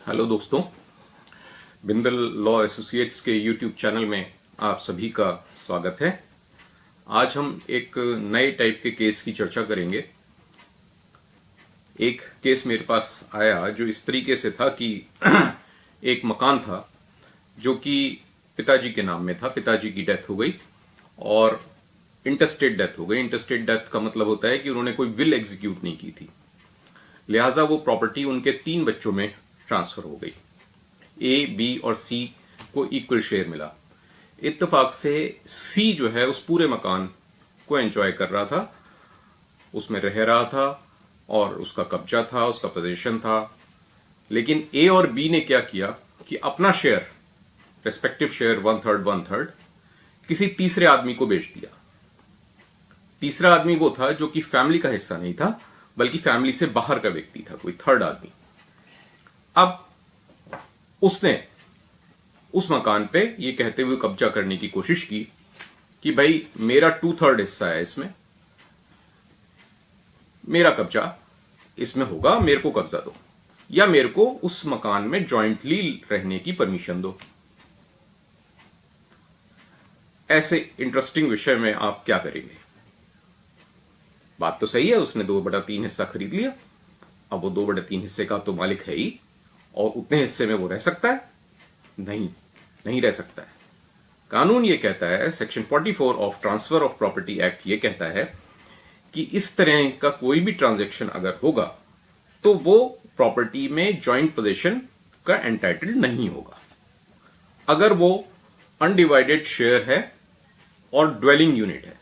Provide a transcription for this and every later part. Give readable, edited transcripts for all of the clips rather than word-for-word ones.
Hello दोस्तों, Bindal law associates के YouTube channel में आप सभी का स्वागत है। आज हम एक नए टाइप के केस की चर्चा करेंगे। एक केस मेरे पास आया जो इस तरीके से था कि एक मकान था जो कि पिताजी के नाम में था। पिताजी की डेथ हो गई और इंटरस्टेट डेथ हो गई। इंटरस्टेट डेथ का मतलब होता है कि उन्होंने कोई विल एग्जीक्यूट नहीं की थी, लिहाजा वो प्रॉपर्टी उनके 3 बच्चों में ट्रांसफर हो गई। ए, बी और सी को इक्वल शेयर मिला। इत्तेफाक से सी जो है उस पूरे मकान को एंजॉय कर रहा था, उसमें रह रहा था और उसका कब्जा था, उसका पोजीशन था। लेकिन ए और बी ने क्या किया कि अपना शेयर, रेस्पेक्टिव शेयर 1/3 किसी तीसरे आदमी को बेच दिया। तीसरा आदमी वो था जो कि फैमिली का हिस्सा नहीं था, बल्कि फैमिली से बाहर का व्यक्ति था, कोई थर्ड आदमी। अब उसने उस मकान पे ये कहते हुए कब्जा करने की कोशिश की कि भाई मेरा 2/3 हिस्सा है, इसमें मेरा कब्जा इसमें होगा, मेरे को कब्जा दो या मेरे को उस मकान में जॉइंटली रहने की परमिशन दो। ऐसे इंटरेस्टिंग विषय में आप क्या करेंगे? बात तो सही है, उसने 2/3 हिस्सा खरीद लिया। अब वो 2/3 हिस्से का तो मालिक है ही, और उतने हिस्से में वो रह सकता है? नहीं रह सकता है। कानून ये कहता है, section 44 of transfer of property act ये कहता है कि इस तरह का कोई भी ट्रांजैक्शन अगर होगा तो वो प्रॉपर्टी में जॉइंट पोजीशन का एंटाइटल्ड नहीं होगा। अगर वो अनडिवाइडेड शेयर है और ड्वेलिंग यूनिट है।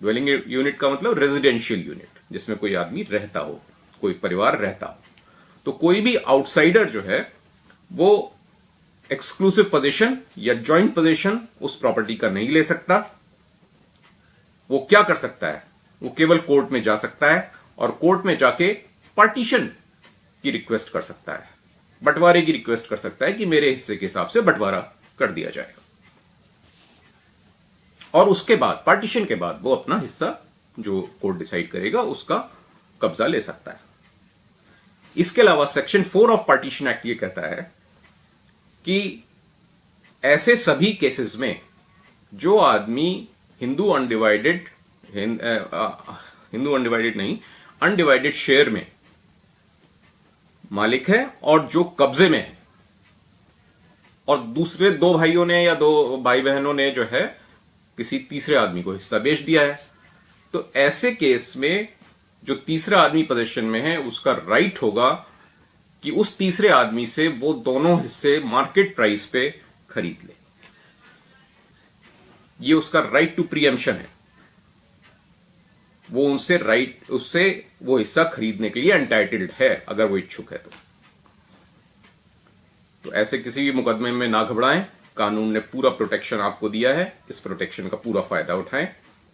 ड्वेलिंग यूनिट का मतलब रेजिडेंशियल यूनिट, जिसमें कोई आदमी रहता हो, कोई परिवार रहता हो। तो कोई भी आउटसाइडर जो है वो एक्सक्लूसिव पोजीशन या जॉइंट पोजीशन उस प्रॉपर्टी का नहीं ले सकता। वो क्या कर सकता है? वो केवल कोर्ट में जा सकता है और कोर्ट में जाके पार्टीशन की रिक्वेस्ट कर सकता है, बंटवारे की रिक्वेस्ट कर सकता है कि मेरे हिस्से के हिसाब से बंटवारा कर दिया जाए। और उसके बाद, पार्टीशन के बाद, वो अपना हिस्सा जो कोर्ट डिसाइड करेगा उसका कब्जा ले सकता है। इसके अलावा सेक्शन 4 ऑफ पार्टीशन एक्ट ये कहता है कि ऐसे सभी केसेस में जो आदमी अनडिवाइडेड शेयर में मालिक है और जो कब्जे में है, और दूसरे 2 भाइयों ने या 2 भाई बहनों ने जो है किसी तीसरे आदमी को हिस्सा बेच दिया है, तो ऐसे केस में जो तीसरा आदमी पोजीशन में है उसका राइट होगा कि उस तीसरे आदमी से वो दोनों हिस्से मार्केट प्राइस पे खरीद ले। ये उसका राइट टू प्रीएम्पशन है। वो उससे वो हिस्सा खरीदने के लिए एंटाइटल्ड है, अगर वो इच्छुक है तो ऐसे किसी भी मुकदमे में ना घबराएं। कानून ने पूरा प्रोटेक्शन आपको दिया है, इस प्रोटेक्शन का पूरा फायदा उठाएं।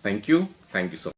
Thank you so much.